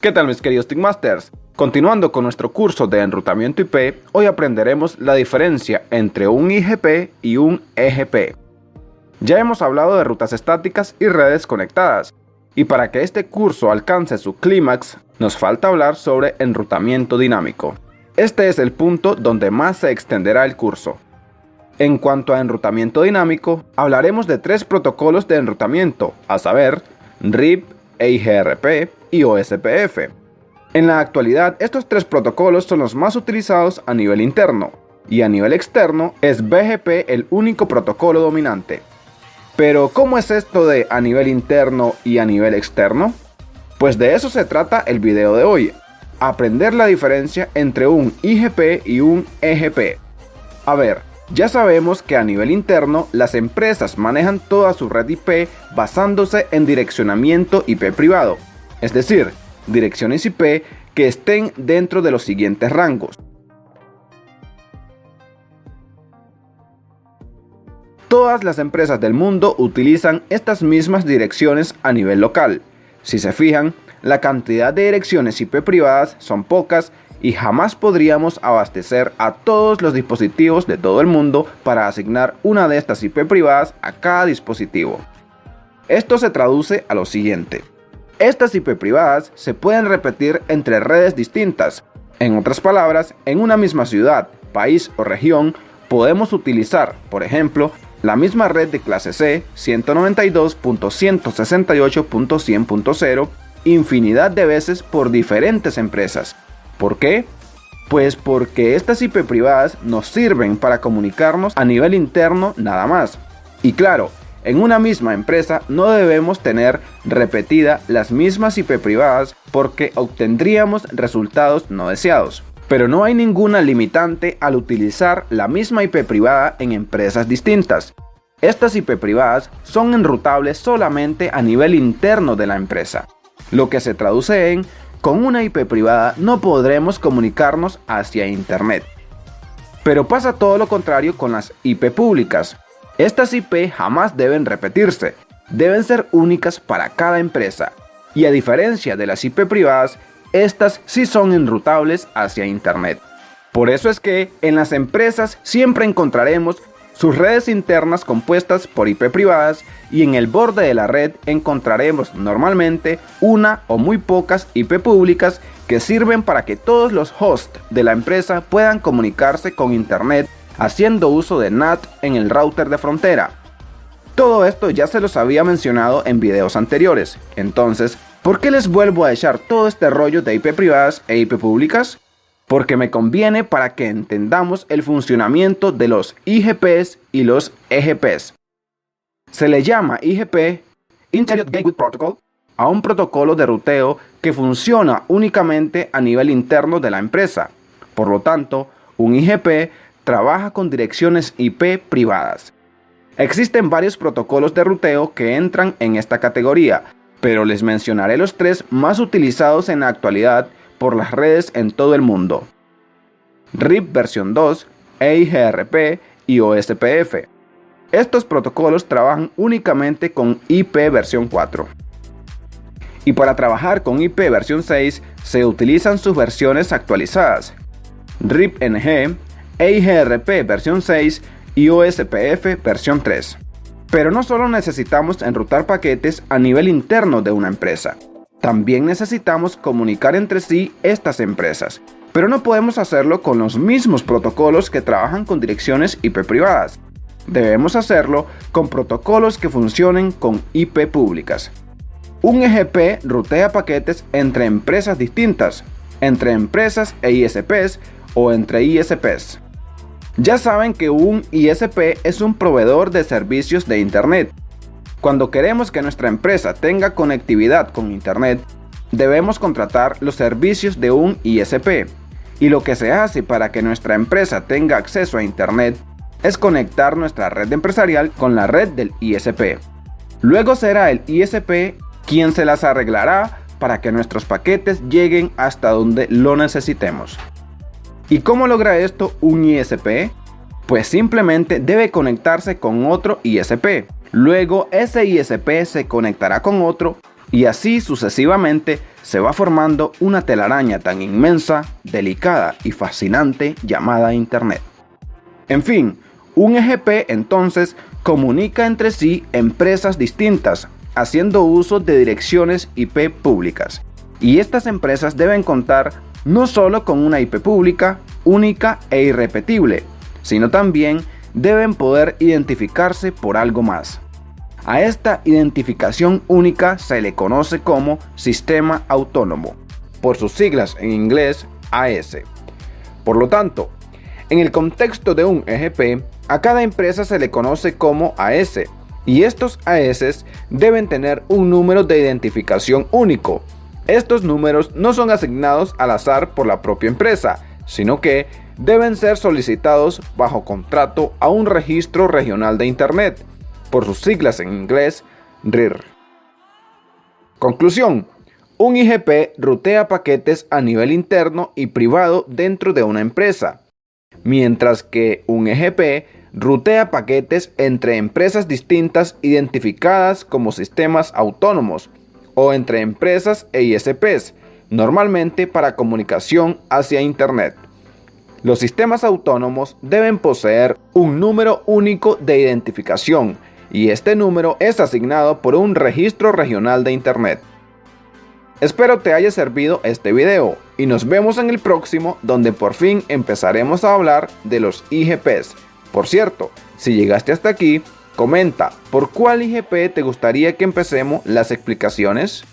¿Qué tal mis queridos TIC Masters? Continuando con nuestro curso de enrutamiento IP, hoy aprenderemos la diferencia entre un IGP y un EGP. Ya hemos hablado de rutas estáticas y redes conectadas, y para que este curso alcance su clímax, nos falta hablar sobre enrutamiento dinámico. Este es el punto donde más se extenderá el curso. En cuanto a enrutamiento dinámico, hablaremos de 3 protocolos de enrutamiento, a saber, RIP, EIGRP y OSPF. En la actualidad, estos 3 protocolos son los más utilizados a nivel interno, y a nivel externo es BGP el único protocolo dominante. Pero, ¿cómo es esto de a nivel interno y a nivel externo? Pues de eso se trata el video de hoy, aprender la diferencia entre un IGP y un EGP. A ver, ya sabemos que a nivel interno las empresas manejan toda su red IP basándose en direccionamiento IP privado, es decir, direcciones IP que estén dentro de los siguientes rangos. Todas las empresas del mundo utilizan estas mismas direcciones a nivel local. Si se fijan, la cantidad de direcciones IP privadas son pocas y jamás podríamos abastecer a todos los dispositivos de todo el mundo para asignar una de estas IP privadas a cada dispositivo. Esto se traduce a lo siguiente. Estas IP privadas se pueden repetir entre redes distintas. En otras palabras, en una misma ciudad, país o región, podemos utilizar, por ejemplo, la misma red de clase C 192.168.100.0 infinidad de veces por diferentes empresas. ¿Por qué? Pues porque estas IP privadas nos sirven para comunicarnos a nivel interno nada más. Y claro, en una misma empresa no debemos tener repetida las mismas IP privadas porque obtendríamos resultados no deseados. Pero no hay ninguna limitante al utilizar la misma IP privada en empresas distintas. Estas IP privadas son enrutables solamente a nivel interno de la empresa, lo que se traduce en: con una IP privada no podremos comunicarnos hacia Internet. Pero pasa todo lo contrario con las IP públicas. Estas IP jamás deben repetirse, deben ser únicas para cada empresa. Y a diferencia de las IP privadas, estas sí son enrutables hacia Internet. Por eso es que en las empresas siempre encontraremos sus redes internas compuestas por IP privadas y en el borde de la red encontraremos normalmente una o muy pocas IP públicas que sirven para que todos los hosts de la empresa puedan comunicarse con Internet haciendo uso de NAT en el router de frontera. Todo esto ya se los había mencionado en videos anteriores, entonces, ¿por qué les vuelvo a echar todo este rollo de IP privadas e IP públicas? Porque me conviene para que entendamos el funcionamiento de los IGPs y los EGPs. Se le llama IGP, Internet Gateway Protocol, a un protocolo de ruteo que funciona únicamente a nivel interno de la empresa. Por lo tanto, un IGP trabaja con direcciones IP privadas. Existen varios protocolos de ruteo que entran en esta categoría, pero les mencionaré los 3 más utilizados en la actualidad por las redes en todo el mundo: RIP versión 2, EIGRP y OSPF. Estos protocolos trabajan únicamente con IP versión 4. Y para trabajar con IP versión 6 se utilizan sus versiones actualizadas: RIP-NG, EIGRP versión 6 y OSPF versión 3. Pero no solo necesitamos enrutar paquetes a nivel interno de una empresa. También necesitamos comunicar entre sí estas empresas, pero no podemos hacerlo con los mismos protocolos que trabajan con direcciones IP privadas. Debemos hacerlo con protocolos que funcionen con IP públicas. Un EGP rutea paquetes entre empresas distintas, entre empresas e ISPs o entre ISPs. Ya saben que un ISP es un proveedor de servicios de Internet. Cuando queremos que nuestra empresa tenga conectividad con Internet, debemos contratar los servicios de un ISP. Y lo que se hace para que nuestra empresa tenga acceso a Internet es conectar nuestra red empresarial con la red del ISP. Luego será el ISP quien se las arreglará para que nuestros paquetes lleguen hasta donde lo necesitemos. ¿Y cómo logra esto un ISP? Pues simplemente debe conectarse con otro ISP. Luego ese ISP se conectará con otro Y así sucesivamente se va formando una telaraña tan inmensa, delicada y fascinante llamada Internet. En fin, un EGP entonces comunica entre sí empresas distintas, haciendo uso de direcciones IP públicas. Y estas empresas deben contar no solo con una IP pública, única e irrepetible, sino también deben poder identificarse por algo más. A esta identificación única se le conoce como Sistema Autónomo, por sus siglas en inglés AS. Por lo tanto, en el contexto de un EGP, a cada empresa se le conoce como AS, y estos AS deben tener un número de identificación único. Estos números no son asignados al azar por la propia empresa, sino que deben ser solicitados bajo contrato a un registro regional de Internet, por sus siglas en inglés RIR. Conclusión: un IGP rutea paquetes a nivel interno y privado dentro de una empresa, mientras que un EGP rutea paquetes entre empresas distintas identificadas como sistemas autónomos o entre empresas e ISPs, normalmente para comunicación hacia Internet. Los sistemas autónomos deben poseer un número único de identificación y este número es asignado por un registro regional de Internet. Espero te haya servido este video y nos vemos en el próximo, donde por fin empezaremos a hablar de los IGPs. Por cierto, si llegaste hasta aquí, comenta por cuál IGP te gustaría que empecemos las explicaciones.